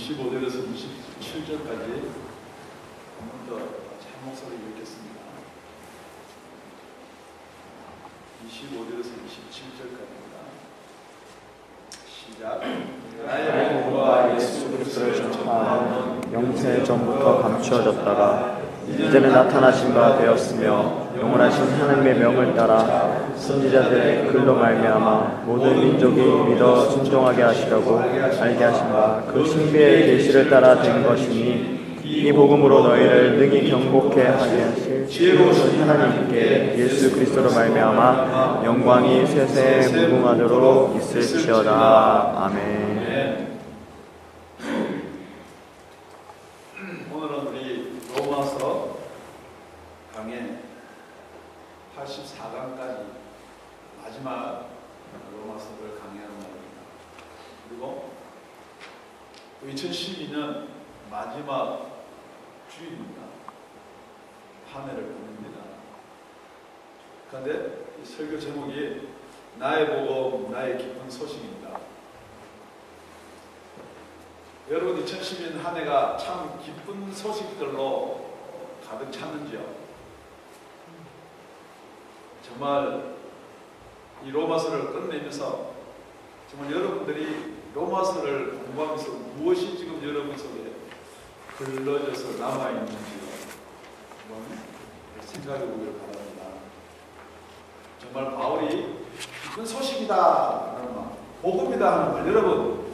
25절에서 27절까지 한 번 더 잘 목소리 읽겠습니다. 25절에서 27절까지입니다. 시작. 나의 복음과 예수 그리스도를 전파하는 영세 전부터 감추어졌다가 이제는 나타나신 바 되었으며 영원하신 하나님의 명을 따라 선지자들의 글로 말미암아 모든 민족이 믿어 순종하게 하시려고 알게 하신 바 그 신비의 계시를 따라 된 것이니 이 복음으로 너희를 능히 경고케 하게 하실 지혜로우신 하나님께 예수 그리스도로 말미암아 영광이 세세에 무궁하도록 있을지어다. 아멘. 오늘은 우리 로마서 강의 84강까지 마지막 로마서를 강의하는 날입니다. 그리고 2012년 마지막 주입니다. 한 해를 보냅니다. 그런데 이 설교 제목이 나의 복음, 나의 기쁜 소식입니다. 여러분 2012년 한 해가 참 기쁜 소식들로 가득 찼는지요? 정말 이 로마서를 끝내면서 정말 여러분들이 로마서를 공부하면서 무엇이 지금 여러분 속에 걸러져서 남아있는지 한번 생각해 보기를 바랍니다. 정말 바울이 기쁜 소식이다 하는 말, 복음이다 하는 말, 여러분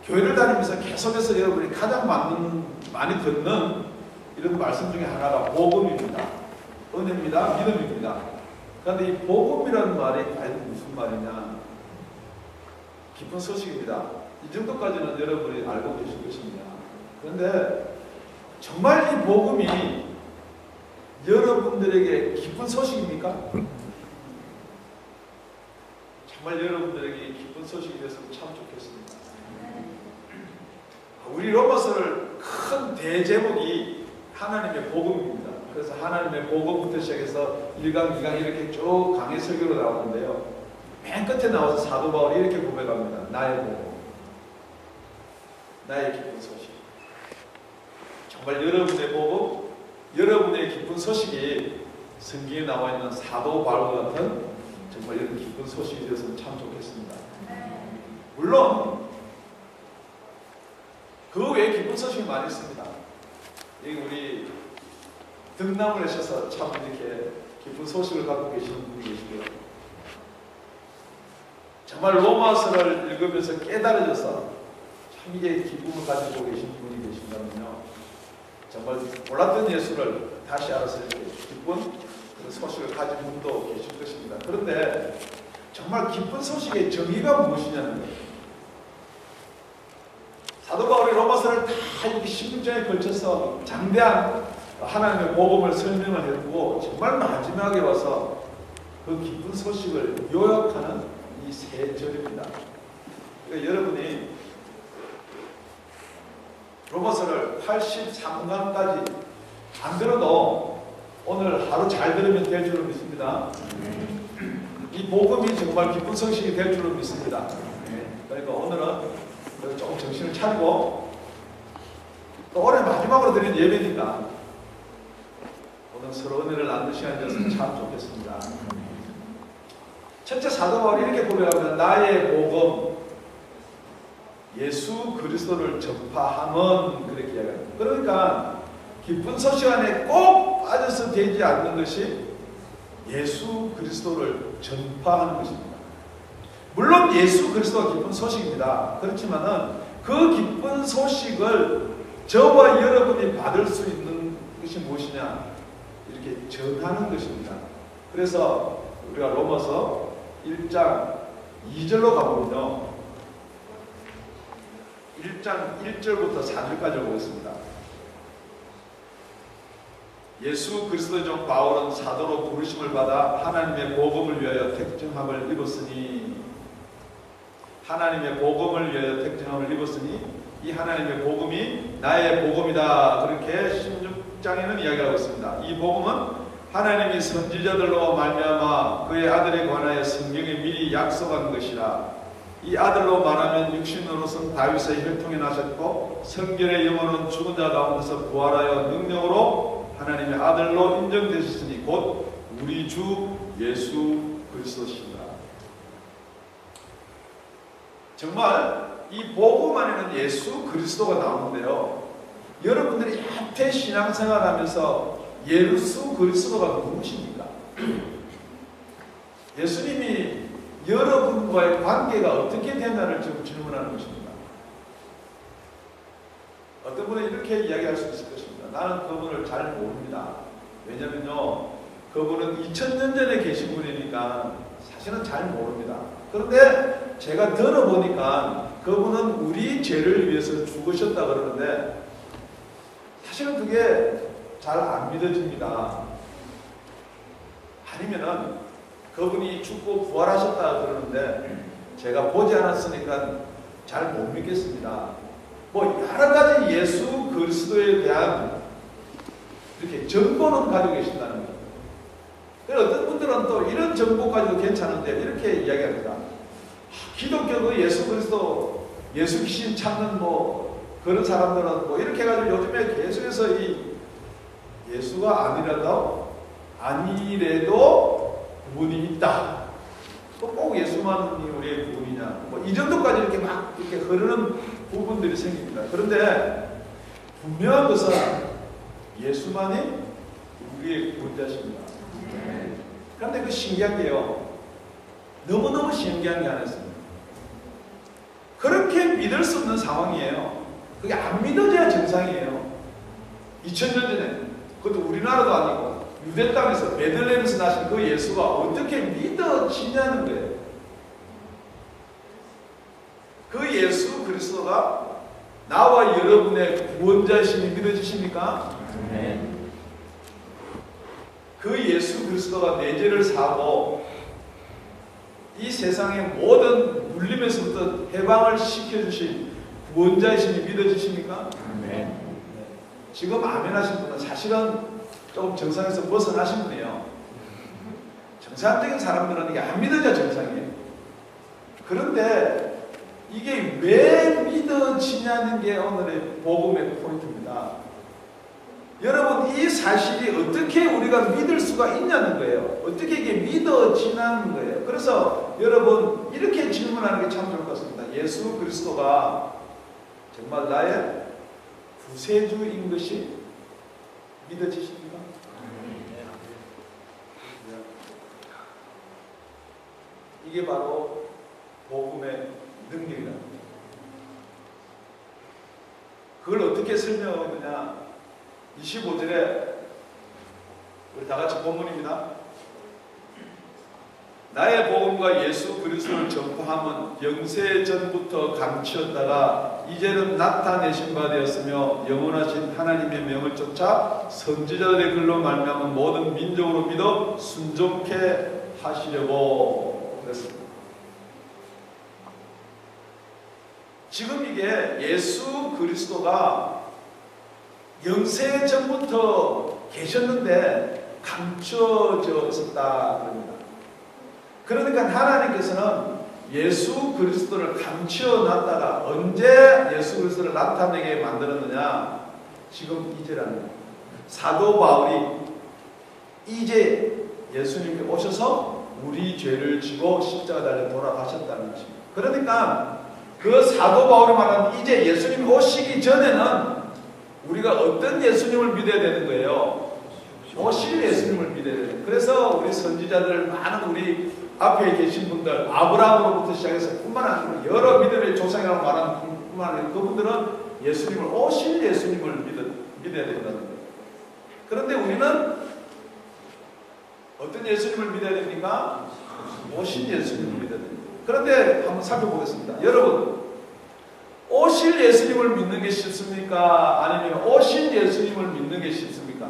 교회를 다니면서 계속해서 여러분이 가장 많이 듣는 이런 말씀 중에 하나가 복음입니다. 은혜입니다. 믿음입니다. 그런데 이 복음이라는 말이 과연 무슨 말이냐? 기쁜 소식입니다. 이 정도까지는 여러분이 알고 계실 것입니다. 그런데 정말 이 복음이 여러분들에게 기쁜 소식입니까? 정말 여러분들에게 기쁜 소식이 됐으면 참 좋겠습니다. 우리 로마서를 큰 대제목이 하나님의 복음입니다. 그래서 하나님의 복음부터 시작해서 1강, 2강 이렇게 쭉 강의 설교로 나오는데요. 맨 끝에 나와서 사도 바울이 이렇게 고백합니다. 나의 복음, 나의 기쁜 소식. 정말 여러분의 복음, 여러분의 기쁜 소식이 성경에 나와 있는 사도 바울과 같은 정말 이런 기쁜 소식이 되었으면 참 좋겠습니다. 물론 그 외에 기쁜 소식이 많이 있습니다. 여기 우리 등남을 하셔서 참 이렇게 기쁜 소식을 갖고 계시는 분이 계시고요. 정말 로마서를 읽으면서 깨달아져서 참 이게 기쁨을 가지고 계신 분이 계신다면요. 정말 몰랐던 예수를 다시 알아서 이렇게 기쁜 그런 소식을 가진 분도 계실 것입니다. 그런데 정말 기쁜 소식의 정의가 무엇이냐는 거예요. 사도 바울이 로마서를 다 이렇게 16장에 걸쳐서 장대한 하나님의 복음을 설명을 해두고 정말 마지막에 와서 그 기쁜 소식을 요약하는 이 세 절입니다. 그러니까 여러분이 로마서를 83강까지 안 들어도 오늘 하루 잘 들으면 될 줄로 믿습니다. 이 복음이 정말 기쁜 소식이 될 줄로 믿습니다. 그러니까 오늘은 조금 정신을 차리고 또 올해 마지막으로 드린 예배니까 오늘 서로 은혜를 나누는 시간이 되었으면 참 좋겠습니다. 첫째 사도 바울이 이렇게 고백합니다. 나의 복음 예수 그리스도를 전파함은 그렇게 이야기합니다. 그러니까 기쁜 소식 안에 꼭 빠져서 되지 않는 것이 예수 그리스도를 전파하는 것입니다. 물론 예수 그리스도가 기쁜 소식입니다. 그렇지만은 그 기쁜 소식을 저와 여러분이 받을 수 있는 것이 무엇이냐? 이렇게 전하는 것입니다. 그래서 우리가 로마서 1장 2절로 가보면요. 1장 1절부터 4절까지 보겠습니다. 예수 그리스도의 종 바울은 사도로 부르심을 받아 하나님의 복음을 위하여 택정함을 입었으니 하나님의 복음을 위하여 택정함을 입었으니 이 하나님의 복음이 나의 복음이다. 그렇게 16장에는 이야기하고 있습니다. 이 복음은 하나님이 선지자들로 말미암아 그의 아들에 관하여 성경에 미리 약속한 것이라. 이 아들로 말하면 육신으로서는 다윗의 혈통에 나셨고 성결의 영혼은 죽은 자 가운데서 부활하여 능력으로 하나님의 아들로 인정되셨으니 곧 우리 주 예수 그리스도시다. 정말 이 복음 안에는 예수 그리스도가 나오는데요. 여러분들이 앞에 신앙생활하면서 예수 그리스도가 누구십니까? 예수님이 여러분과의 관계가 어떻게 되나를 지금 질문하는 것입니다. 어떤 분은 이렇게 이야기할 수 있을 것입니다. 나는 그분을 잘 모릅니다. 왜냐면요, 그분은 2000년 전에 계신 분이니까 사실은 잘 모릅니다. 그런데 제가 들어보니까 그분은 우리 죄를 위해서 죽으셨다 그러는데 사실은 그게 잘 안 믿어집니다. 아니면은 그분이 죽고 부활하셨다 그러는데 제가 보지 않았으니까 잘 못 믿겠습니다. 뭐 여러 가지 예수 그리스도에 대한 이렇게 정보는 가지고 계신다는 거예요. 그래서 어떤 분들은 또 이런 정보 가지고 괜찮은데 이렇게 이야기합니다. 기독교 예수 그리스도 예수 귀신 찾는 뭐 그런 사람들은 뭐 이렇게 해가지고 요즘에 계속해서 이 예수가 아니래도 구원이 있다. 꼭 예수만이 우리의 구원이냐. 뭐 이 정도까지 이렇게 막 이렇게 흐르는 부분들이 생깁니다. 그런데 분명한 것은 예수만이 우리의 구원자십니다. 그런데 그 신기한 게요. 너무너무 신기한 게 하나 있습니다. 그렇게 믿을 수 없는 상황이에요. 그게 안 믿어져야 정상이에요. 2000년 전에 그것도 우리나라도 아니고 유대 땅에서 베들레헴에서 나신 그 예수가 어떻게 믿어지냐는 거예요. 그 예수 그리스도가 나와 여러분의 구원자이심이 믿어지십니까? 네. 그 예수 그리스도가 내 죄를 사고 이 세상의 모든 물림에서부터 해방을 시켜주신 구원자이심이 믿어지십니까? 네. 지금 아멘 하신 분은 사실은 조금 정상에서 벗어나신 분이에요. 정상적인 사람들은 이게 안 믿어져야 정상이에요. 그런데 이게 왜 믿어지냐는 게 오늘의 복음의 포인트입니다. 여러분, 이 사실이 어떻게 우리가 믿을 수가 있냐는 거예요. 어떻게 이게 믿어지냐는 거예요. 그래서 여러분 이렇게 질문하는 게 참 좋을 것 같습니다. 예수 그리스도가 정말 나의 구세주인 것이 믿어지십니까? 이게 바로 복음의 능력이다. 그걸 어떻게 설명하느냐? 25절에 우리 다 같이 본문입니다. 나의 복음과 예수 그리스도를 전파함은 영세 전부터 감추었다가 이제는 나타내신 바 되었으며 영원하신 하나님의 명을 쫓아 선지자들의 글로 말미암아 모든 민족으로 믿어 순종케 하시려고 그랬습니다. 지금 이게 예수 그리스도가 영세 전부터 계셨는데 감춰져 있었다 그럽니다. 그러니까 하나님께서는 예수 그리스도를 감춰놨다가 언제 예수 그리스도를 나타내게 만들었느냐? 지금 이제라는 거예요. 사도 바울이 이제 예수님이 오셔서 우리 죄를 지고 십자가 달려 돌아가셨다는 것입니다. 그러니까 그 사도 바울이 말하는 이제 예수님이 오시기 전에는 우리가 어떤 예수님을 믿어야 되는 거예요? 오실 예수님을 믿어야 되는 거예요. 그래서 우리 선지자들 많은 우리 앞에 계신 분들 아브라함으로부터 시작해서 뿐만 아니라 여러 믿음의 조상이라고 말하는 뿐만 아니라 그분들은 예수님을 오실 예수님을 믿어야 된다는 거예요. 그런데 우리는 어떤 예수님을 믿어야 됩니까? 오실 예수님을 믿어야 됩니다. 그런데 한번 살펴보겠습니다. 여러분, 오실 예수님을 믿는 게 쉽습니까? 아니면 오신 예수님을 믿는 게 쉽습니까?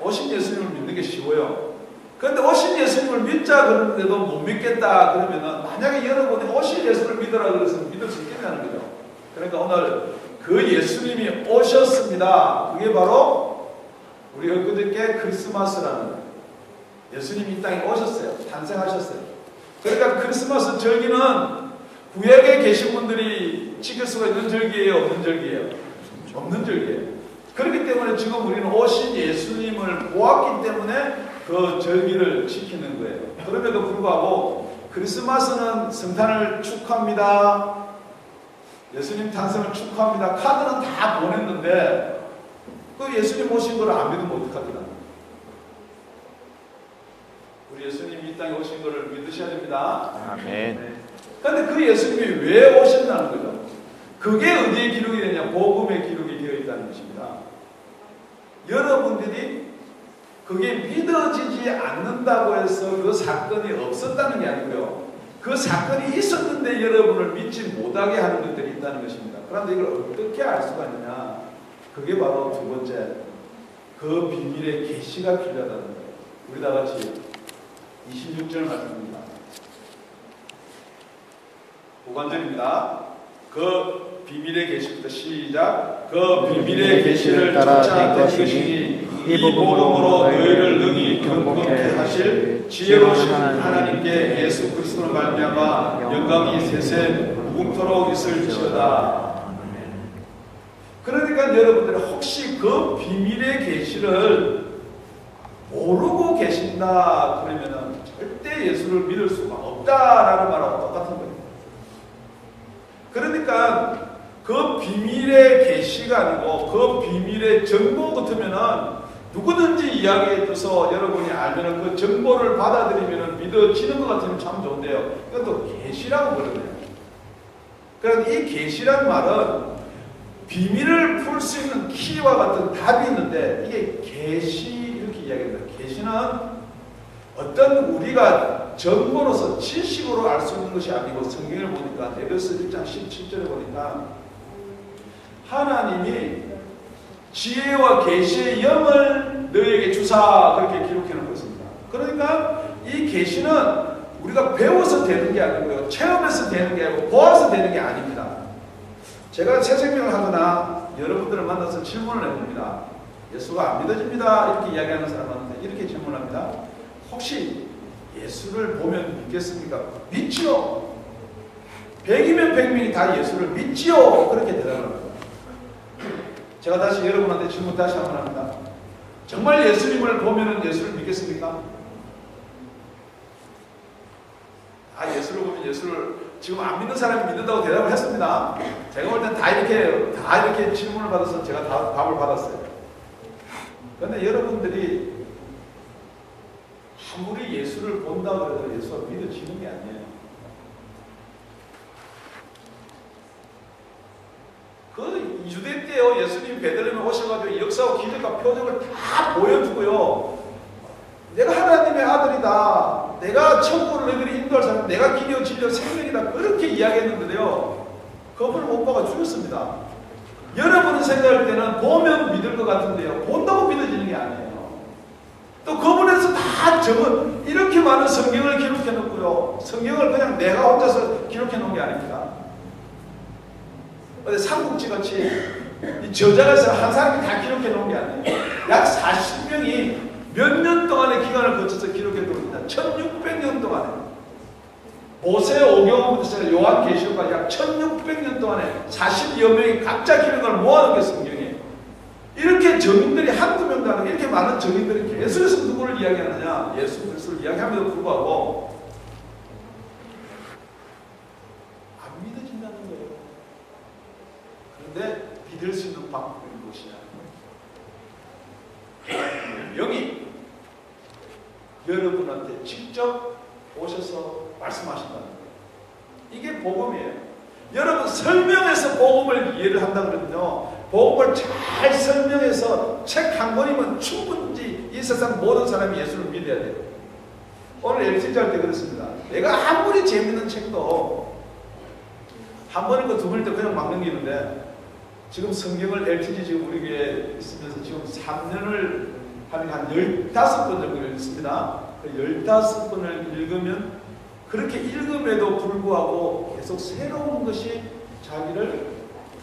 오신 예수님을 믿는 게 쉬워요. 그런데 오신 예수님을 믿자 그러는데도 못 믿겠다 그러면은 만약에 여러분이 오실 예수를 믿으라 그래서 믿을 수 있겠냐는 거죠. 그러니까 오늘 그 예수님이 오셨습니다. 그게 바로 우리 엊그저께 크리스마스라는 거예요. 예수님이 이 땅에 오셨어요. 탄생하셨어요. 그러니까 크리스마스 절기는 구약에 계신 분들이 지킬 수가 있는 절기예요, 없는 절기예요? 없는 절기예요. 그렇기 때문에 지금 우리는 오신 예수님을 보았기 때문에 그 절기를 지키는 거예요. 그럼에도 불구하고 크리스마스는 성탄을 축하합니다, 예수님 탄생을 축하합니다, 카드는 다 보냈는데 그 예수님 오신 걸 안 믿으면 어떡하더라? 우리 예수님이 이 땅에 오신 것을 믿으셔야 됩니다. 아멘. 그런데 그 예수님이 왜 오셨다는 거죠? 그게 어디에 기록이 되냐? 복음에 기록이 되어 있다는 것입니다. 여러분들이 그게 믿어지지 않는다고 해서 그 사건이 없었다는 게 아니고요, 그 사건이 있었는데 여러분을 믿지 못하게 하는 것들이 있다는 것입니다. 그런데 이걸 어떻게 알 수가 있느냐? 그게 바로 두 번째, 그 비밀의 계시가 필요하다는 거예요. 우리 다 같이 26절 말씀입니다. 고관절입니다. 그 비밀의 계시부터 시작. 그 비밀의 계시를 따라 된 것이니 이 복음으로 너희를 능히 경건케 하실 지혜로우신 하나님께 예수 그리스도로 말미암아 영광이 세세 무궁토록 있을지어다. 그러니까 여러분들 혹시 그 비밀의 계시를 모르고 계신다 그러면은 절대 예수를 믿을 수가 없다라는 말하고 똑같은 거예요. 그러니까 그 비밀의 계시가 아니고 그 비밀의 정보 같으면은 누구든지 이야기해 줘서 여러분이 알면은 그 정보를 받아들이면은 믿어지는 것 같으면 참 좋은데요. 이것도 계시라고 그러네요. 그러니까 이 계시란 말은 비밀을 풀 수 있는 키와 같은 답이 있는데 이게 계시 이렇게 이야기합니다. 계시는 어떤 우리가 정보로서 지식으로 알 수 있는 것이 아니고 성경을 보니까 에베소 1장 17절에 보니까 하나님이 지혜와 계시의 영을 너희에게 주사 그렇게 기록해 놓고 있습니다. 그러니까 이 계시는 우리가 배워서 되는 게 아니고요, 체험해서 되는 게 아니고 보아서 되는 게 아닙니다. 제가 새 생명을 하거나 여러분들을 만나서 질문을 해봅니다. 예수가 안 믿어집니다 이렇게 이야기하는 사람한테 이렇게 질문합니다. 혹시 예수를 보면 믿겠습니까? 믿지요. 100이면 100명이 다 예수를 믿지요. 그렇게 대답을 합니다. 제가 다시 여러분한테 질문 다시 한번 합니다. 정말 예수님을 보면 예수를 믿겠습니까? 예수를 보면 예수를 지금 안 믿는 사람이 믿는다고 대답을 했습니다. 제가 볼 땐 다 이렇게 질문을 받아서 제가 다 답을 받았어요. 그런데 여러분들이 아무리 예수를 본다고 해도 예수가 믿어지는 게 아니에요. 그 유대 때요, 예수님 베들레헴에 오셔가지고 역사와 기적과 표적을 다 보여주고요, 내가 하나님의 아들이다, 내가 천국으로 너희들이 인도할 사람, 내가 길이요 진리요 생명이다, 그렇게 이야기했는데요, 그분을 못 봐가 죽였습니다. 여러분이 생각할 때는 보면 믿을 것 같은데요, 본다고 믿어지는 게 아니에요. 또 그분에서 다 적은 이렇게 많은 성경을 기록해 놓고요, 성경을 그냥 내가 혼자서 기록해 놓은 게 아닙니다. 삼국지 같이 이 저자에서 한 사람이 다 기록해 놓은 게 아니에요. 약 40명이 몇 년 동안의 기간을 거쳐서 기록해 놓습니다. 1600년 동안에. 모세 오경부터 시작해 요한계시록까지 약 1600년 동안에 40여 명이 각자 기록을 모아놓은 게 성경이에요. 이렇게 증인들이 한두 명도 아니고 이렇게 많은 증인들이 계속해서 누구를 이야기하느냐? 예수 그리스도를 이야기함에도 불구하고 안 믿어진다는 거예요. 그런데 믿을 수 있는 방법이 무엇이냐? 영이 여러분한테 직접 오셔서 말씀하신다는 거예요. 이게 복음이에요. 여러분 설명해서 복음을 이해를 한다 그러면요, 복음을 잘 설명해서 책 한 권이면 충분히 이 세상 모든 사람이 예수를 믿어야 돼요. 오늘 LTG 할 때 그랬습니다. 내가 아무리 재밌는 책도 한 번인 거 두 번일 때 그냥 막 넘기는데, 지금 성경을 LTG 지금 우리 교회에 있으면서 지금 3년을 한 15번 정도 읽습니다. 그 15번을 읽으면 그렇게 읽음에도 불구하고 계속 새로운 것이 자기를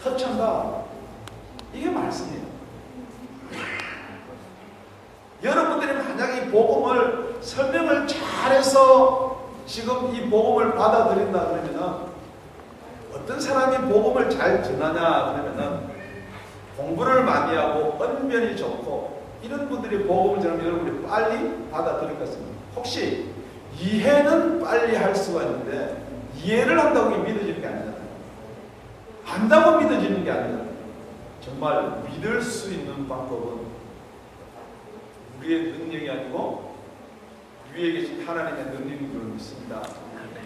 터치한다. 이게 말씀이에요. 여러분들이 만약에 이 복음을 설명을 잘해서 지금 이 복음을 받아들인다 그러면은 어떤 사람이 복음을 잘 전하냐 그러면은 공부를 많이 하고 언변이 좋고 이런 분들이 복음을 전하면 여러분이 빨리 받아들일 것 같습니다. 혹시 이해는 빨리 할 수가 있는데 이해를 한다고 믿어지는 게 아니잖아요. 안다고 믿어지는 게 아니잖아요. 정말 믿을 수 있는 방법은 우리의 능력이 아니고 위에 계신 하나님의 능력인 줄 믿습니다.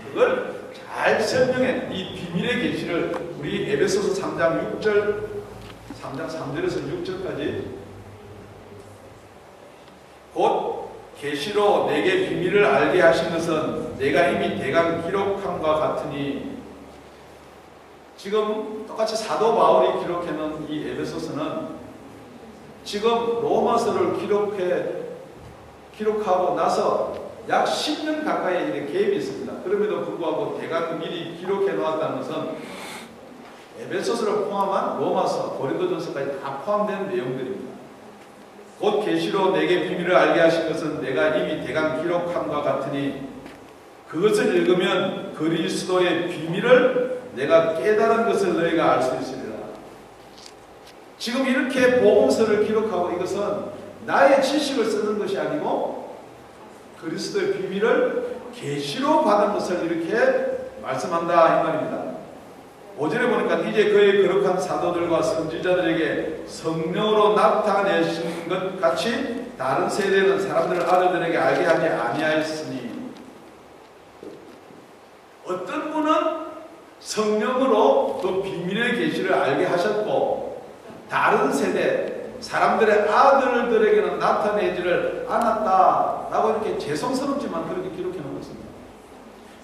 그걸 잘 설명해 이 비밀의 계시를 우리 에베소서 3장 3절에서 6절까지 곧 계시로 내게 비밀을 알게 하신 것은 내가 이미 대강 기록함과 같으니 지금 똑같이 사도 바울이 기록해놓은 이 에베소서는 지금 로마서를 기록하고 나서 약 10년 가까이 이렇게 갭이 있습니다. 그럼에도 불구하고 대강 미리 기록해 놓았다는 것은 에베소서를 포함한 로마서, 고린도전서까지 다 포함된 내용들입니다. 곧 계시로 내게 비밀을 알게 하신 것은 내가 이미 대강 기록함과 같으니 그것을 읽으면 그리스도의 비밀을 내가 깨달은 것을 너희가 알 수 있으리라. 지금 이렇게 복음서를 기록하고 이것은 나의 지식을 쓰는 것이 아니고 그리스도의 비밀을 계시로 받은 것을 이렇게 말씀한다 이 말입니다. 5절에 보니까 이제 그의 거룩한 사도들과 선지자들에게 성령으로 나타내신 것 같이 다른 세대는 사람들을 아들들에게 알게 하지 아니하였으니 어떤 분은 성령으로 그 비밀의 계시를 알게 하셨고 다른 세대 사람들의 아들들에게는 나타내지를 않았다라고 이렇게 죄송스럽지만 그렇게 기록해 놓고 있습니다.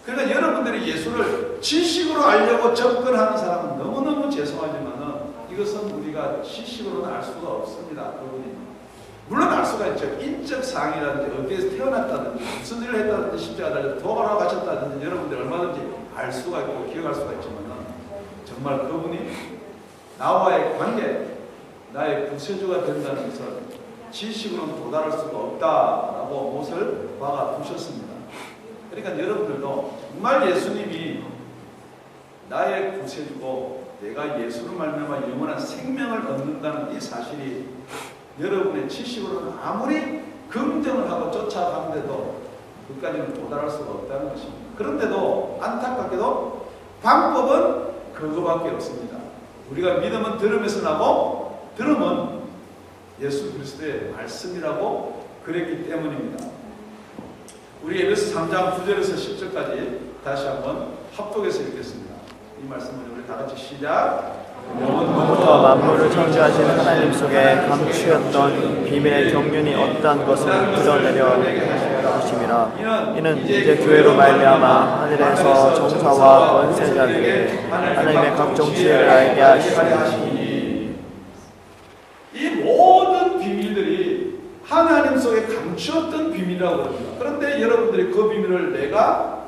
그러니까 여러분들이 예수를 지식으로 알려고 접근하는 사람은 너무너무 죄송하지만은 이것은 우리가 지식으로는 알 수가 없습니다. 그분이 물론 알 수가 있죠. 인적 사항이라든지 어디에서 태어났다든지 무슨 일을 했다든지 십자가 달려 돌아가셨다든지 여러분들 얼마든지 알 수가 있고 기억할 수가 있지만은 정말 그분이 나와의 관계 나의 구세주가 된다는 것을 지식으로는 도달할 수가 없다라고 못을 박아 두셨습니다. 그러니까 여러분들도 정말 예수님이 나의 구세주고 내가 예수를 말미암아 영원한 생명을 얻는다는 이 사실이 여러분의 지식으로는 아무리 긍정을 하고 쫓아가는데도 그까지는 도달할 수가 없다는 것입니다. 그런데도 안타깝게도 방법은 그거밖에 없습니다. 우리가 믿음은 들음에서 나고 들음은 예수 그리스도의 말씀이라고 그랬기 때문입니다. 우리 에베소 3장 9절에서 10절까지 다시 한번 합독해서 읽겠습니다. 이 말씀을 우리 다 같이 시작. 영원부터 만물을 창조하신 하나님 속에 감추었던 비밀의 경륜이 어떠한 것을 드러내려 하심이라. 이는 이제 교회로 말미암아 하늘에서 정사와 권세자들에게 하나님의 각종 지혜를 알게 하시니 이 모든 비밀들이 하나님 속에 감추었던 비밀이라고 합니다. 그런데 여러분들이 그 비밀을 내가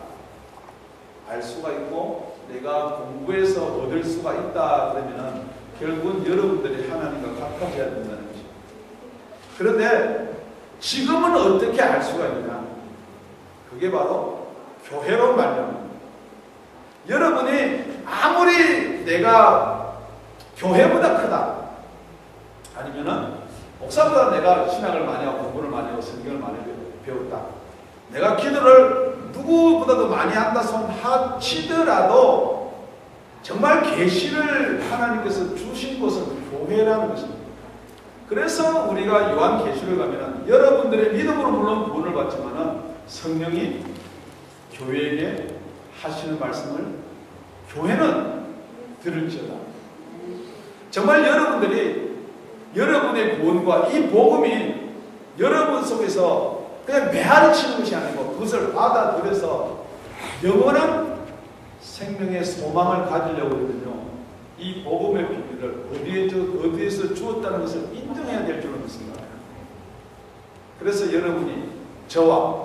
알 수가 있고 내가 공부해서 얻을 수가 있다 그러면 결국은 여러분들이 하나님과 가까워져야 된다는 것입니다. 그런데 지금은 어떻게 알 수가 있느냐? 그게 바로 교회로 말미암아. 여러분이 아무리 내가 교회보다 크다 아니면은 목사보다 내가 신학을 많이 하고 공부를 많이 하고 성경을 많이 배웠다. 내가 기도를 누구보다도 많이 한다 손 치더라도 정말 계시를 하나님께서 주신 곳은 교회라는 것입니다. 그래서 우리가 요한계시를 가면은 여러분들의 믿음으로 물론 구원을 받지만은 성령이 교회에게 하시는 말씀을 교회는 들을지어다. 정말 여러분들이 여러분의 구원과 이 복음이 여러분 속에서 그냥 메아리 치는 것이 아니고 그것을 받아들여서 영원한 생명의 소망을 가지려고 하거든요. 이 복음의 비밀을 어디에서 주었다는 것을 인정해야 될 줄로 믿습니다. 그래서 여러분이 저와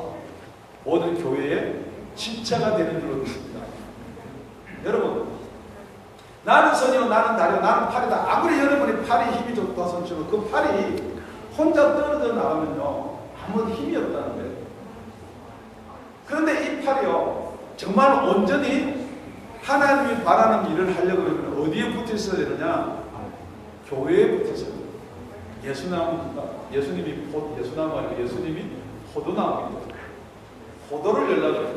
모든 교회의 집차가 되는 줄로 믿습니다. 여러분, 나는 선이요 나는 달이요 나는 팔이다. 아무리 여러분이 팔이 힘이 좋다 손치고 그 팔이 혼자 떨어져 나가면요 아무 힘이 없다는 거예요. 그런데 이 팔이요, 정말 온전히 하나님이 바라는 일을 하려고 그러면 어디에 붙어 있어야 되느냐? 교회에 붙어 있어야 돼요. 예수나무입니다. 예수나무 아니고 예수님이 포도나무입니다. 포도를 열라고 해요.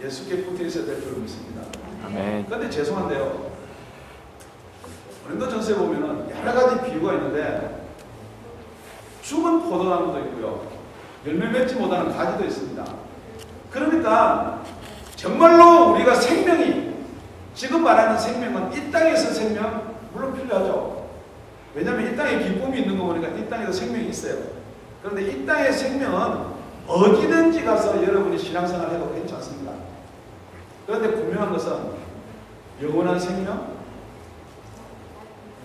예수께 붙어 있어야 될 줄 믿습니다. 아멘. 그런데 죄송한데요, 고린도전서에 보면은 여러 가지 비유가 있는데 죽은 포도나무도 있고요, 열매 맺지 못하는 가지도 있습니다. 그러니까 정말로 우리가 생명이, 지금 말하는 생명은 이 땅에서 생명 물론 필요하죠. 왜냐하면 이 땅에 기쁨이 있는 거 보니까 이 땅에도 생명이 있어요. 그런데 이 땅의 생명은 어디든지 가서 여러분이 신앙생활 해도 괜찮습니다. 그런데 분명한 것은 영원한 생명,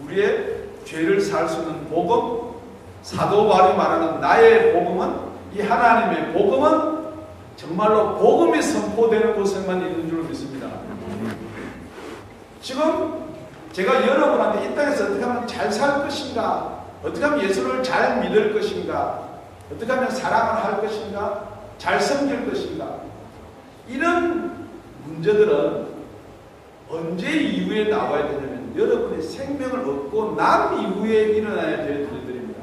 우리의 죄를 살 수 있는 복음, 사도 바울이 말하는 나의 복음은, 이 하나님의 복음은 정말로 복음이 선포되는 곳에만 있는 줄 믿습니다. 지금 제가 여러분한테 이 땅에서 어떻게 하면 잘 살 것인가, 어떻게 하면 예수를 잘 믿을 것인가, 어떻게 하면 사랑을 할 것인가, 잘 섬길 것인가, 이런 문제들은 언제 이후에 나와야 되냐면 여러분의 생명을 얻고 난 이후에 일어나야 될 일들입니다.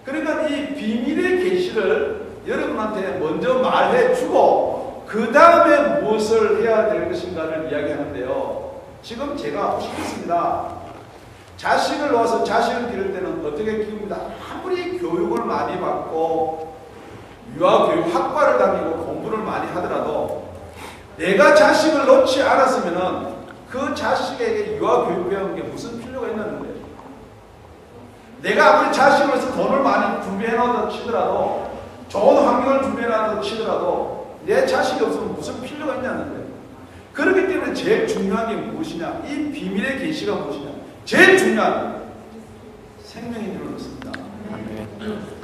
그러니까 이 비밀의 계시를 여러분한테 먼저 말해주고 그 다음에 무엇을 해야 될 것인가를 이야기하는데요, 지금 제가 시켰습니다. 자식을 놓아서 자식을 기를 때는 어떻게 키웁니다? 아무리 교육을 많이 받고 유아교육 학과를 다니고 공부를 많이 하더라도 내가 자식을 놓지 않았으면 그 자식에게 유아교육 배우는 게 무슨 필요가 있는 거예요? 내가 아무리 자식을 위해서 돈을 많이 준비해 놓았다 치더라도, 좋은 환경을 준비해 놨다 치더라도 내 자식이 없으면 무슨 필요가 있냐는 거예요. 그렇기 때문에 제일 중요한 게 무엇이냐? 이 비밀의 계시가 무엇이냐? 제일 중요한 생명인 줄 믿습니다.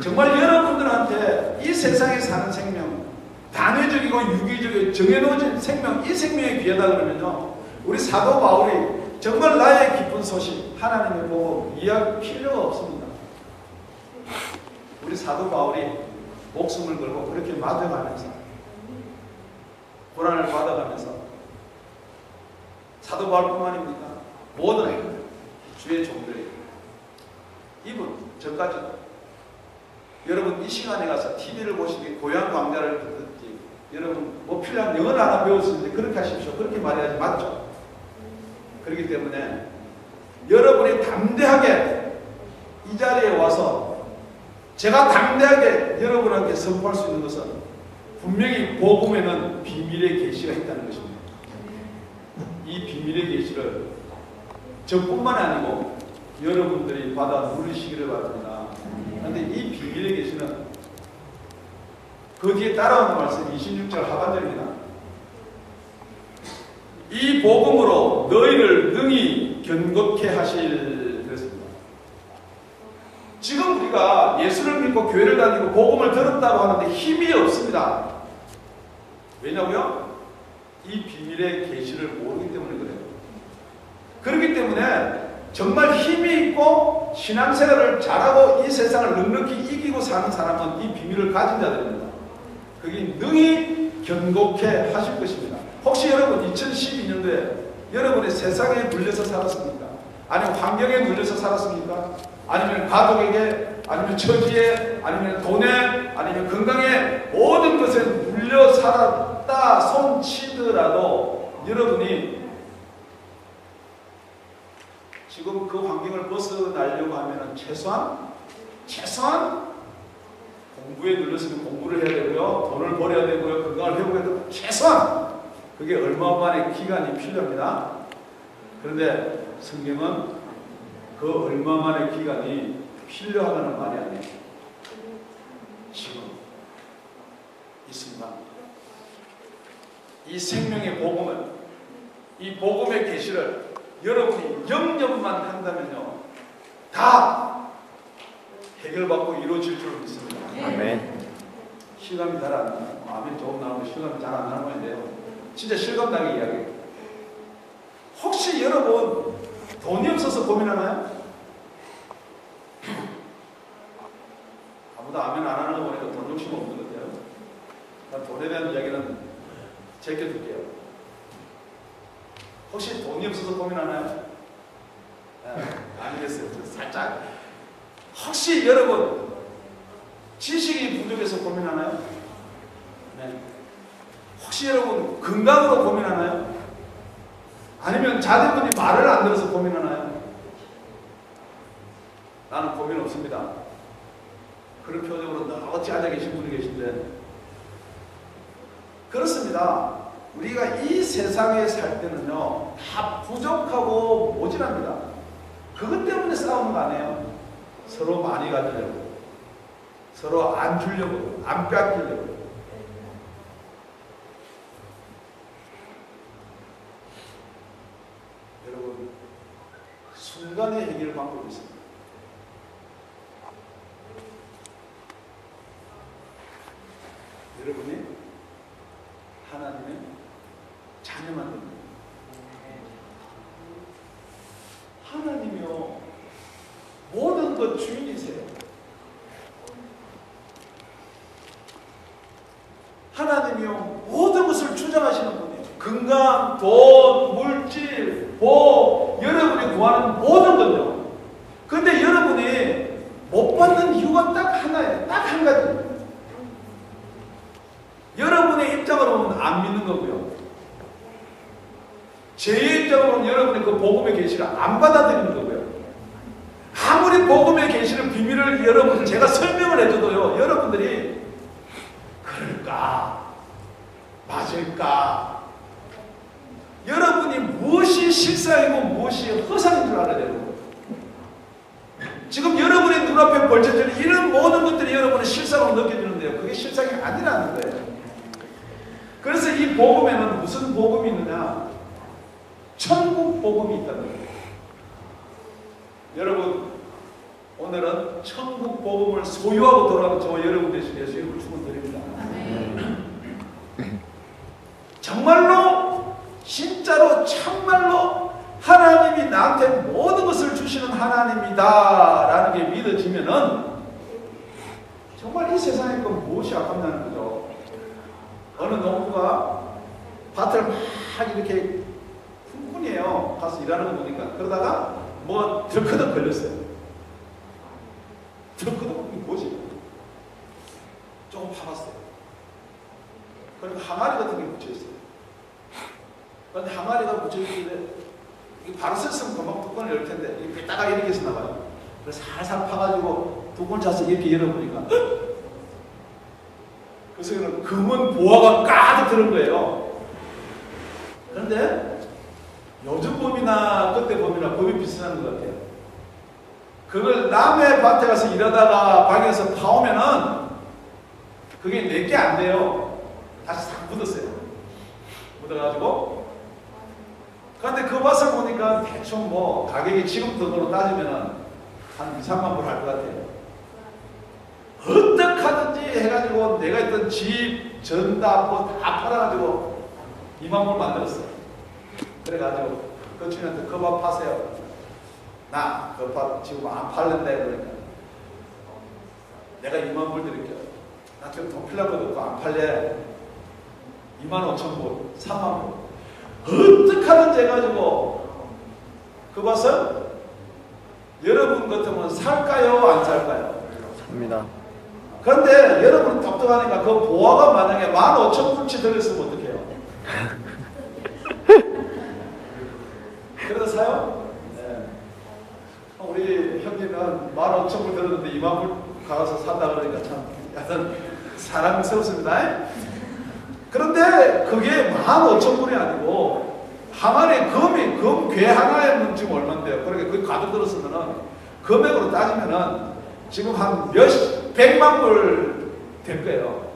정말 여러분들한테 이 세상에 사는 생명, 단회적이고 유기적이고 정해놓은 생명, 이 생명이 귀하다 그러면요, 우리 사도 바울이 정말 나의 기쁜 소식, 하나님의 복음 이야기 필요가 없습니다. 우리 사도 바울이 목숨을 걸고 그렇게 맞아가면서 고난을 받아가면서, 사도 바울뿐만입니까? 모든 주의 종들이, 이분 저까지도, 여러분 이 시간에 가서 TV를 보시기, 고향 강좌를 듣든지, 여러분 뭐 필요한 영어를 하나 배웠는데 그렇게 하십시오. 그렇게 말해야지 맞죠? 그렇기 때문에 여러분이 담대하게 이 자리에 와서 제가 담대하게 여러분에게 선포할 수 있는 것은 분명히 복음에는 비밀의 계시가 있다는 것입니다. 이 비밀의 계시를 저뿐만 아니고 여러분들이 받아 누리시기를 바랍니다. 그런데 이 비밀의 계시는 그 뒤에 따라오는 말씀 26절 하반절입니다. 이 복음으로 너희를 능히 견고케 하실, 그랬습니다. 지금 우리가 예수를 믿고 교회를 다니고 복음을 들었다고 하는데 힘이 없습니다. 왜냐고요? 이 비밀의 계시를 모르기 때문에 그래요. 그렇기 때문에 정말 힘이 있고 신앙생활을 잘하고 이 세상을 넉넉히 이기고 사는 사람은 이 비밀을 가진 자들입니다. 그게 능히 견고케 하실 것입니다. 혹시 여러분 2012년도에 여러분의 세상에 물려서 살았습니까? 아니면 환경에 물려서 살았습니까? 아니면 가족에게, 아니면 처지에, 아니면 돈에, 아니면 건강에, 모든 것에 물려 살았다 손치더라도 여러분이 지금 그 환경을 벗어나려고 하면 최소한 공부에 눌렸으면 공부를 해야 되고요, 돈을 벌여야 되고요, 건강을 회복해야 되고, 최소한 그게 얼마만의 기간이 필요합니다. 그런데 성경은 그 얼마만의 기간이 필요하다는 말이 아니에요. 지금 이 순간 이 생명의 복음을, 이 복음의 계시를 여러분이 영접만 한다면요, 다 해결받고 이루어질 줄 믿습니다. 아멘. 실감이 잘 안 나요. 아멘 조금 나오고 실감이 잘 안 나는 건데요, 진짜 실감나게 이야기해요. 혹시 여러분 돈이 없어서 고민하나요? 아무도 아멘 안 하는 거 보니까 돈 욕심 없는 것 같아요. 돈에 대한 이야기는 제껴둘게요. 혹시 돈이 없어서 고민하나요? 아니겠어요. 살짝. 혹시 여러분 지식이 부족해서 고민하나요? 네. 혹시 여러분 건강으로 고민하나요? 아니면 자녀분이 말을 안 들어서 고민하나요? 나는 고민 없습니다. 그런 표정으로 넉넉히 앉아 계신 분이 계신데, 그렇습니다. 우리가 이 세상에 살 때는요, 다 부족하고 모질합니다. 그것 때문에 싸우는 거 아니에요? 서로 많이 가지려고, 서로 안 주려고, 안 뺏기려고. 여러분, 순간의 해결 방법이 있습니다. 여러분이 하나님의 자녀만 됩니다. 하나님이요, 모든 것 주인이세요. 하나님이요, 모든 것을 주장하시는 분이에요. 건강, 돈, 물질, 복, 여러분이 구하는 모든 건요. 근데 여러분이 못 받는 이유가 딱 하나예요. 딱 한 가지입니다. 여러분의 입장으로 보면 안 믿는 거고요. 제 입장으로 보면 여러분의 그 복음의 계시를 안 받아들이는 거고요. 아무리 복음의 계시를 비밀을 여러분 제가 설명을 해줘도요, 여러분들이 그럴까? 맞을까? 여러분이 무엇이 실상이고 무엇이 허상인 줄 알아야 되는 거예요. 지금 여러분의 눈앞에 벌쳐지는 이런 모든 것들이 여러분의 실상으로 느껴지는데요, 그게 실상이 아니라는 거예요. 그래서 이 복음에는 무슨 복음이 있느냐? 천국 복음이 있다는 거예요. 여러분, 오늘은 천국 복음을 소유하고 돌아가는 저 여러분 대신 예수 이름으로 축원드립니다. 정말로, 진짜로, 참말로 하나님이 나한테 모든 것을 주시는 하나님이다 라는 게 믿어지면은 정말 이 세상에 그 무엇이 아깝냐는 거죠. 어느 농부가 밭을 막 이렇게 쿵쿵이에요. 가서 일하는 거 보니까. 그러다가 뭐 덜커덕 걸렸어요. 덜커덕 뭐지? 조금 파봤어요. 그러니까 항아리 같은 게 묻혀있어요. 그런데 항아리가 묻혀있길래 이게 바로 썼으면 금방 뚜껑을 열 텐데 이렇게 따가 이렇게 해서 나와요. 그래서 살살 파가지고 뚜껑을 차서 이렇게 열어보니까 그 속에는 금은 보화가 가득 들은 거예요. 그런데 요즘 법이나 그때 법이나 법이 비슷한 것 같아요. 그걸 남의 밭에 가서 일하다가 방에서 파오면은 그게 내게 안 돼요. 다시 싹 묻었어요. 묻어가지고. 그런데 그 밭을 보니까 대충 뭐 가격이 지금 돈으로 따지면은 한 2, 3만 불 할 것 같아요. 어떡하든지 해가지고 내가 있던 집, 전다, 뭐 다 팔아가지고 2만 불 만들었어요. 그래가지고 그 주인한테 그 밭 파세요. 나 그 밭 지금 안 팔는데 그러니까 내가 2만 불 드릴게요. 나 지금 돈 필요한 것도 없고 안 팔래. 2만 5천 불, 3만 불. 어떡하든지 해가지고 그 밭을 여러분 같으면 살까요? 안 살까요? 삽니다. 그런데 여러분 똑똑하니까 그 보화가 만약에 15,000불치 들었으면 어떡해요? 그래서 사요? 네. 우리 형님은 15,000불 들었는데 2만 불 가서 산다 그러니까 참 약간 사랑스럽습니다. 그런데 그게 15,000불이 아니고 항아리 금괴 하나에 지금 얼마인데요? 그러니까 그게 가득 들었으면은 금액으로 따지면은 지금 한 백만 불 될 거예요.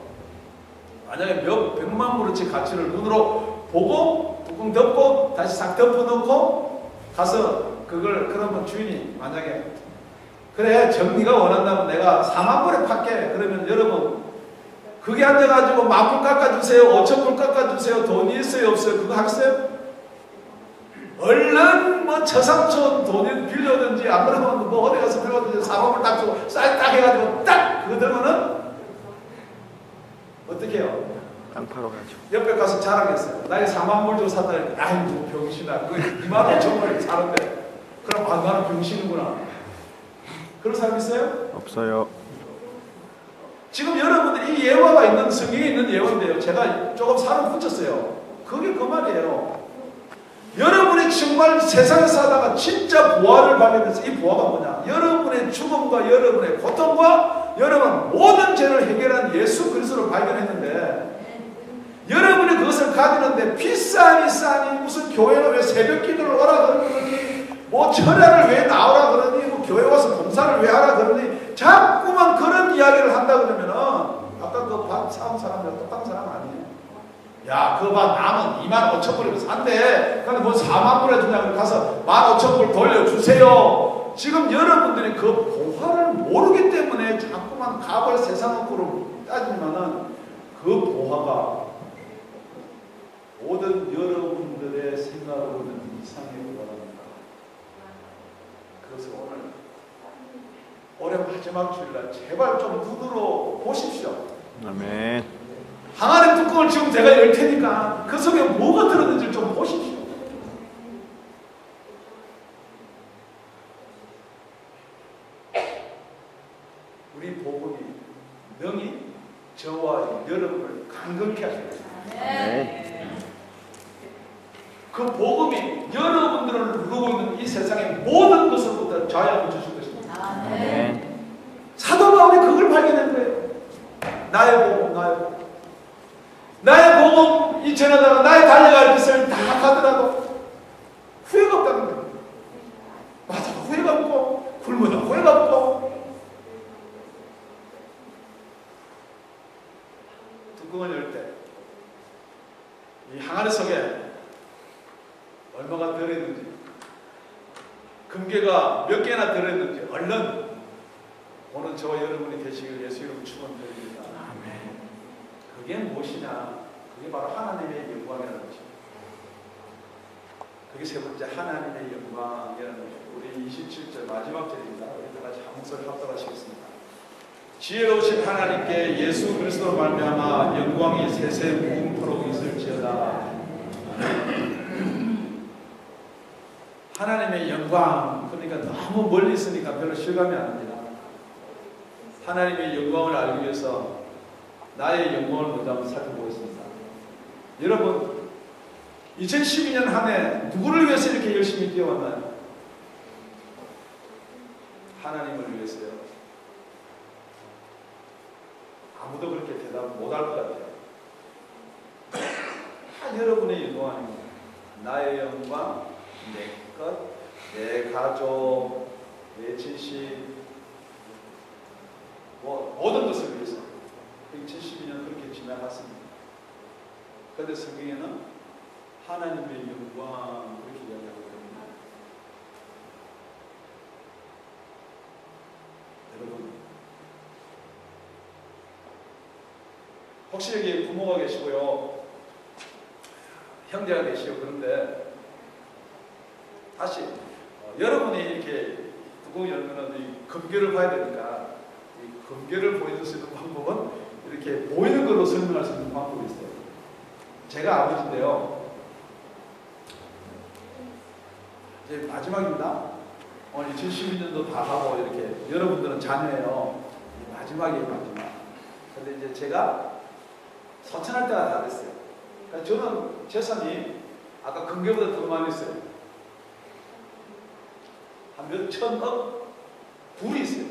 만약에 몇 백만 불어치 가치를 눈으로 보고 뚜껑 덮고 다시 싹 덮어놓고 가서 그걸 그러면 주인이 만약에 그래 정리가 원한다면 내가 4만 불에 팔게. 그러면 여러분 그게 앉아가지고 10,000불 깎아주세요, 5,000불 깎아주세요, 돈이 있어요 없어요? 그거 하겠어요? 얼른 뭐 처삼촌 돈을 빌려든지 안 그러면 뭐 어디 가서 빌려든지 4만 불 딱 주고 쌀 딱 해가지고 딱 그거 들면은 어떻게 해요? 땅 파러 가죠. 옆에 가서 자랑했어요. 나에게 4만 불 주고 샀다. 아이 뭐 병신아. 그 2만 5천 불에 사는데. 그럼 아 나는 병신이구나. 그런 사람 있어요? 없어요. 지금 여러분들이 이 예화가 있는 성경에 있는 예화인데요. 제가 조금 살을 붙였어요. 그게 그 말이에요. 여러분이 정말 세상에 사다가 진짜 보화를 발견해서 이 보화가 뭐냐? 여러분의 죽음과 여러분의 고통과 여러분 모든 죄를 해결한 예수 그리스도를 발견했는데 여러분이 그것을 가지는데 비싸니 싸니 무슨 교회는 왜 새벽 기도를 오라 그러니 뭐 철야를 왜 나오라 그러니 뭐 교회 와서 봉사를 왜 하라 그러니 자꾸만 그런 이야기를 한다 그러면은 아까 그 밥 사온 사람이랑 똑같은 사람 아니에요? 야, 그거 봐, 남은 2만 5천 불이면 산대. 근데 뭐 4만 불에 주냐고 가서 1만 5천 불 돌려주세요. 지금 여러분들이 그 보화를 모르기 때문에 자꾸만 값을 세상으로 따지면은 그 보화가 모든 여러분들의 생각으로는 이상의 보화랍니다. 그래서 올해 마지막 주일날 제발 좀 눈으로 보십시오. 아멘. 항아리 뚜껑을 지금 제가 열 테니까 그 속에 뭐가 들었는지 좀 보십시오. 우리 복음이 능히 저와 여러분을 간극케 하십니다. 네. 그 복음이 여러분들을 누르고 있는 이 세상의 모든 것으로부터 자유함을 주실 것입니다. 네. 사도 바울이 그걸 발견한 거예요. 나의 복음, 나의 복음. 나의 복음 이 전하다가 나의 달려갈 것을 다 가더라도 후회가 없다는 거예요. 맞아, 후회가 없고 굶어도 후회가 없고 뚜껑을 열 때 이 항아리 속에 얼마가 들어있는지 금괴가 몇 개나 들어있는지 얼른 오늘 저와 여러분이 되시길 예수 이름 축원드립니다. 아멘. 그게 무엇이냐? 그게 바로 하나님의 영광이라는 것입니다. 그게 세 번째 하나님의 영광이라는 것입니다. 우리 27절 마지막 절입니다. 우리 다 같이 한 목소리 합독하시겠습니다. 지혜로우신 하나님께 예수 그리스도로 말미암아 영광이 세세 무궁토록 있을지어다. 하나님의 영광, 그러니까 너무 멀리 있으니까 별로 실감이 안 됩니다. 하나님의 영광을 알기 위해서 나의 영광을 먼저 한번 살펴보겠습니다. 여러분 2012년 한 해 누구를 위해서 이렇게 열심히 뛰어왔나요? 하나님을 위해서요. 아무도 그렇게 대답 못할 것 같아요. 다 여러분의 영광 아닙니다. 나의 영광, 내 것, 내 가족, 내 지식, 모든 것을 위해서 2012년 그렇게 지나갔습니다. 그런데 성경에는 하나님의 영광 그렇게 이야기하고 있거든요. 여러분 혹시 여기 부모가 계시고요 형제가 계시고 그런데 다시 여러분이 이렇게 뚜껑 열면 이 금괴를 봐야 되니까 이 금괴를 보여줄 수 있는 방법은 이렇게 보이는 걸로 설명할 수 있는 방법이 있어요. 제가 아버지인데요. 이제 마지막입니다. 오늘 2012년도 다 하고 이렇게 여러분들은 자녀예요. 마지막이에요, 마지막. 근데 이제 제가 서천할 때가 다 됐어요. 그러니까 저는 재산이 아까 금괴보다 더 많이 있어요. 한 몇 천억 불이 있어요.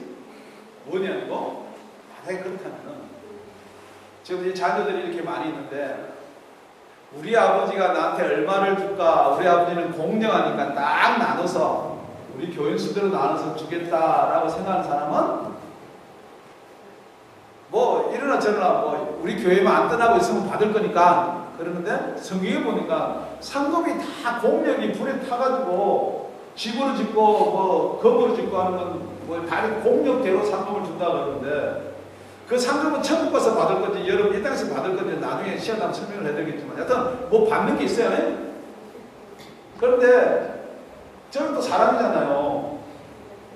뭐냐고? 만약에 그렇다면은 지금 이 자녀들이 이렇게 많이 있는데 우리 아버지가 나한테 얼마를 줄까? 우리 아버지는 공정하니까 딱 나눠서 우리 교인 수대로 나눠서 주겠다라고 생각하는 사람은 뭐 이러나 저러나 뭐 우리 교회만 안 떠나고 있으면 받을 거니까 그러는데 성경에 보니까 상급이 다 공력이 불에 타가지고 집으로 짓고 뭐 건물을 짓고 하는 건 뭐 다른 공력대로 상급을 준다 그러는데 그 상급은 천국 가서 받을 건지 여러분 이 땅에서 받을 건지 나중에 시간 나면 설명을 해드리겠지만 여튼 뭐 받는 게 있어요. 그런데 저는 또 사람이잖아요.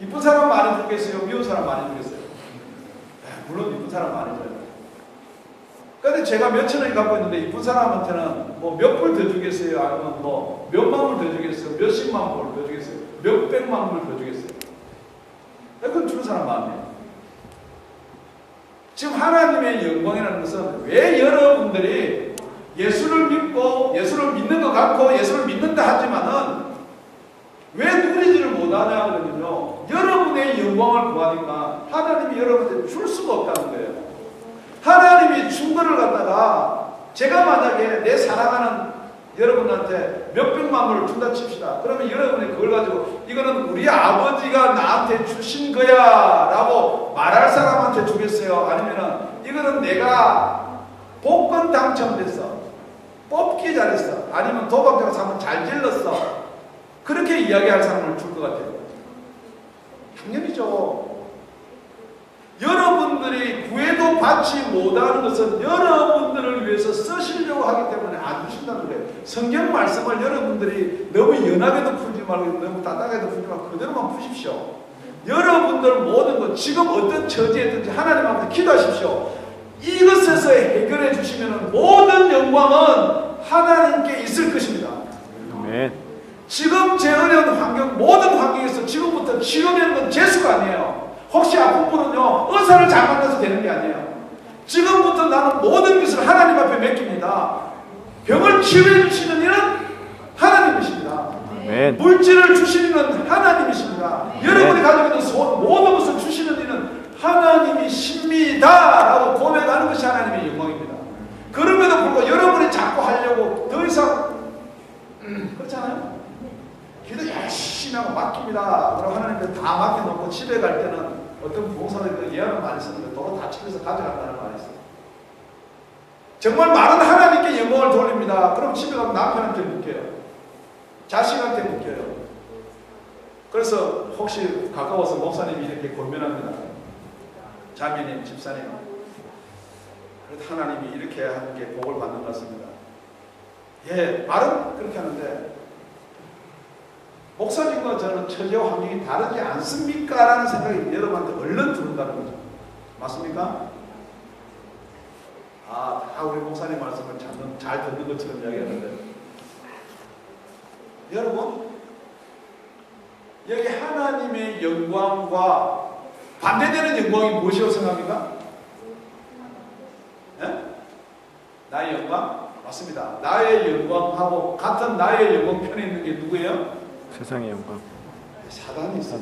이쁜 사람 많이 주겠어요? 미운 사람 많이 주겠어요? 물론 이쁜 사람 많이 줘요. 근데 제가 몇천 원이 갖고 있는데 이쁜 사람한테는 뭐 몇 불 더 주겠어요? 아니면 뭐 몇만 불 더 주겠어요? 몇십만 불 더 주겠어요? 몇백만 불 더 주겠어요? 그건 주는 사람 마음이에요. 지금 하나님의 영광이라는 것은 왜 여러분들이 예수를 믿고 예수를 믿는 것 같고 예수를 믿는다 하지만은 왜 누리지를 못하냐 하거든요. 여러분의 영광을 구하니까 하나님이 여러분한테 줄 수가 없다는 거예요. 하나님이 준 거를 갖다가 제가 만약에 내 사랑하는 여러분한테 몇백만 불을 준다 칩시다. 그러면 여러분이 그걸 가지고 이거는 우리 아버지가 나한테 주신 거야 라고 말할 사람한테 주겠어요? 아니면은 이거는 내가 복권 당첨됐어, 뽑기 잘했어, 아니면 도박자가 사면 잘 질렀어, 그렇게 이야기할 사람을 줄 것 같아요? 당연히죠. 여러분들이 구해도 받지 못하는 것은 여러분들을 위해서 쓰시려고 하기 때문에 안 주신다는 거예요. 성경 말씀을 여러분들이 너무 연하게도 풀지 말고 너무 따뜻하게도 풀지 말고 그대로만 푸십시오. 여러분들 모든 것, 지금 어떤 처지에 있든지 하나님 앞에 기도하십시오. 이것에서 해결해 주시면 모든 영광은 하나님께 있을 것입니다. 아멘. 지금 제 어려운 환경, 모든 환경에서 지금부터 치유되는 건 재수가 아니에요. 혹시 아픈 분은요, 의사를 잘 만나서 되는 게 아니에요. 지금부터 나는 모든 것을 하나님 앞에 맡깁니다. 병을 치유해 주시는 이는 하나님이십니다. 아멘. 물질을 주시는 이는 하나님이십니다. 여러분이 가지고 있는 모든 것을 주시는 이는 하나님이십니다 라고 고백하는 것이 하나님의 영광입니다. 그럼에도 불구하고 여러분이 자꾸 하려고 더 이상 그렇잖아요. 기도 열심히 하고 맡깁니다. 그럼 하나님께 다 맡겨놓고 집에 갈 때는 어떤 부흥사들이 예언을 많이 쓰는데 도로 다 집에서 가져간다는 말이 있어요. 정말 많은 하나님께 영광을 돌립니다. 그럼 집에 가면 남편한테 묶여요. 자식한테 묶여요. 그래서 혹시 가까워서 목사님이 이렇게 권면합니다. 자매님, 집사님, 그래도 하나님이 이렇게 하는 게 복을 받는 것 같습니다. 예, 말은 그렇게 하는데 목사님과 저는 처지와 환경이 다르지 않습니까? 라는 생각이 여러분한테 얼른 들어온다는 거죠. 맞습니까? 아, 다 우리 목사님 말씀을 잘 듣는 것처럼 이야기하는데 여러분, 여기 하나님의 영광과 반대되는 영광이 무엇이라고 생각합니까? 네? 나의 영광? 맞습니다. 나의 영광하고 같은 나의 영광 편에 있는 게 누구예요? 세상의 영광. 사단이 있어요.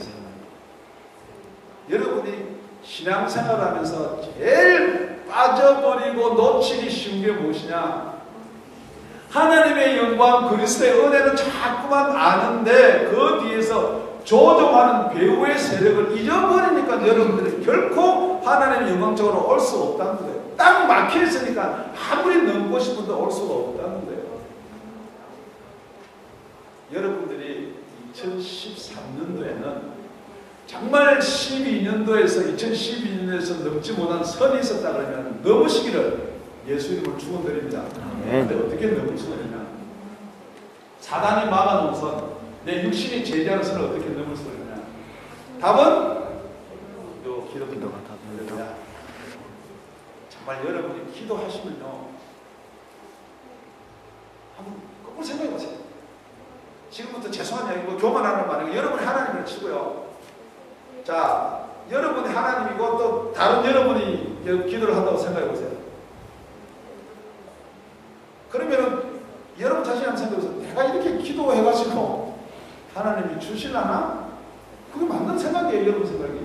여러분이 신앙생활을 하면서 제일 빠져버리고 놓치기 쉬운 게 무엇이냐? 하나님의 영광, 그리스도의 은혜는 자꾸만 아는데 그 뒤에서 조종하는 배후의 세력을 잊어버리니까 여러분들이 결코 하나님의 영광 쪽으로 올 수 없다는 거예요. 딱 막혀 있으니까 아무리 넘고 싶어도 올 수가 없다는 거예요. 여러분들이 2013년도에는 정말 12년도에서 2012년에서 넘지 못한 선이 있었다 그러면 넘으시기를 예수 이름으로 축원드립니다. 그런데 어떻게 넘을 수가 있냐? 사단이 막아놓은 선, 내 육신이 제재하는 선을 어떻게 넘을 수가 있냐? 답은 기도가 답입니다. 정말 여러분이 기도하시면요, 한번 거꾸로 생각해 보세요. 지금부터 죄송한 이야기고 교만하는 말이고 여러분이 하나님을 치고요. 자, 여러분이 하나님이고 또 다른 여러분이 기도를 한다고 생각해 보세요. 그러면은 여러분 자신이 한번 생각해 보세요. 내가 이렇게 기도해가지고 하나님이 주실라나? 그게 맞는 생각이에요. 여러분 생각이.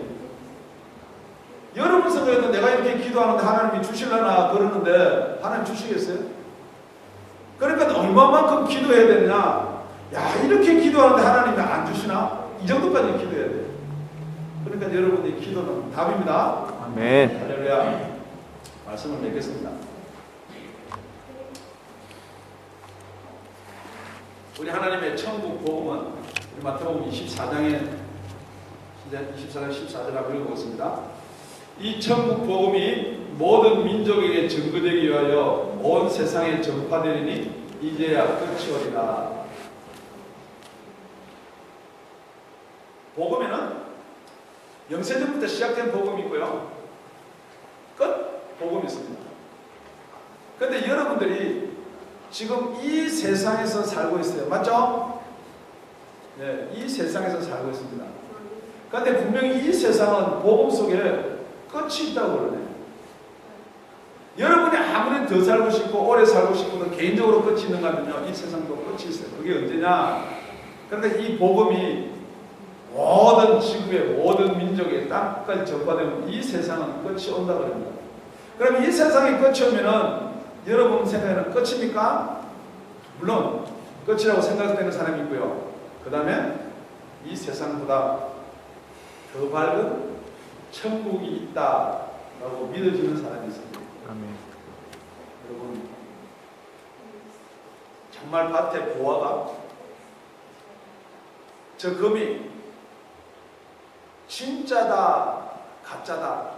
여러분 생각에는 내가 이렇게 기도하는데 하나님이 주실라나 그러는데 하나님 주시겠어요? 그러니까 얼마만큼 기도해야 되냐? 야, 이렇게 기도하는데 하나님이 안 주시나? 이 정도까지 기도해야 돼. 그러니까 여러분의 기도는 답입니다. 아멘. 할렐루야. 말씀을 맺겠습니다. 우리 하나님의 천국 복음은 우리 마태복음 24장에 24장 14절을 읽어보겠습니다. 이 천국 복음이 모든 민족에게 증거되기 위하여 온 세상에 전파되리니 이제야 끝이 오리라. 복음에는 영세전부터 시작된 복음이 있고요, 끝 복음이 있습니다. 근데 여러분들이 지금 이 세상에서 살고 있어요. 맞죠? 네, 이 세상에서 살고 있습니다. 그런데 분명히 이 세상은 복음 속에 끝이 있다고 그러네요. 여러분이 아무리 더 살고 싶고 오래 살고 싶고도 개인적으로 끝이 있는가 하면요, 이 세상도 끝이 있어요. 그게 언제냐? 그런데 이 복음이 모든 지구의 모든 민족의 땅까지 전파되면 이 세상은 끝이 온다고 합니다. 그럼 이 세상이 끝이 오면은 여러분 생각에는 끝입니까? 물론 끝이라고 생각되는 사람이 있고요. 그 다음에 이 세상보다 더 밝은 천국이 있다라고 믿어지는 사람이 있습니다. 아멘. 여러분, 정말 밭에 보아가 저 금이 진짜다 가짜다,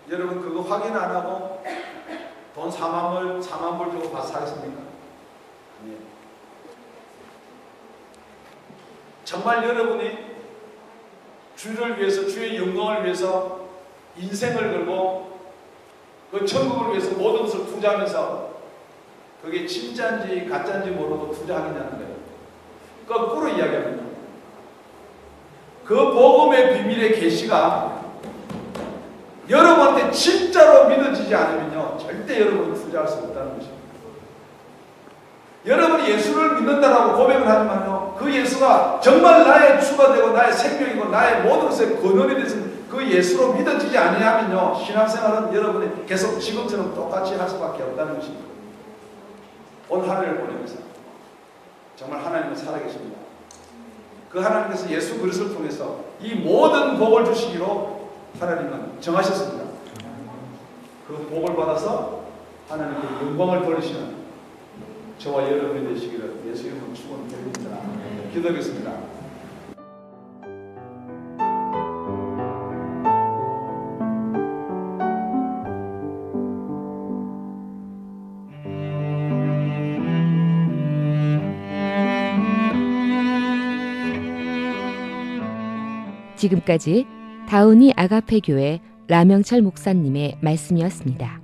여러분 그거 확인 안 하고 돈 4만 불 주고 밭 사겠습니까? 아니에요. 정말 여러분이 주를 위해서, 주의 영광을 위해서 인생을 걸고 그 천국을 위해서 모든 것을 투자하면서 그게 진짜인지 가짜인지 모르고 투자하겠냐는 거예요. 거꾸로 이야기합니다. 그 복음의 비밀의 계시가 여러분한테 진짜로 믿어지지 않으면요, 절대 여러분은 투자할 수 없다는 것입니다. 여러분이 예수를 믿는다라고 고백을 하지만요, 그 예수가 정말 나의 주가 되고 나의 생명이고 나의 모든 것의 근원이 돼서 그 예수로 믿어지지 아니하면요, 신앙생활은 여러분이 계속 지금처럼 똑같이 할 수밖에 없다는 것입니다. 온 하늘을 보내면서 정말 하나님은 살아계십니다. 그 하나님께서 예수 그리스도를 통해서 이 모든 복을 주시기로 하나님은 정하셨습니다. 그 복을 받아서 하나님께 영광을 돌리시는 저와 여러분이 되시기를 예수 이름으로 축원드립니다. 기도하겠습니다. 지금까지 다운이 아가페 교회 라명철 목사님의 말씀이었습니다.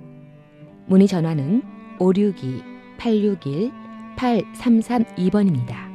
문의 전화는 562-861-8332번입니다.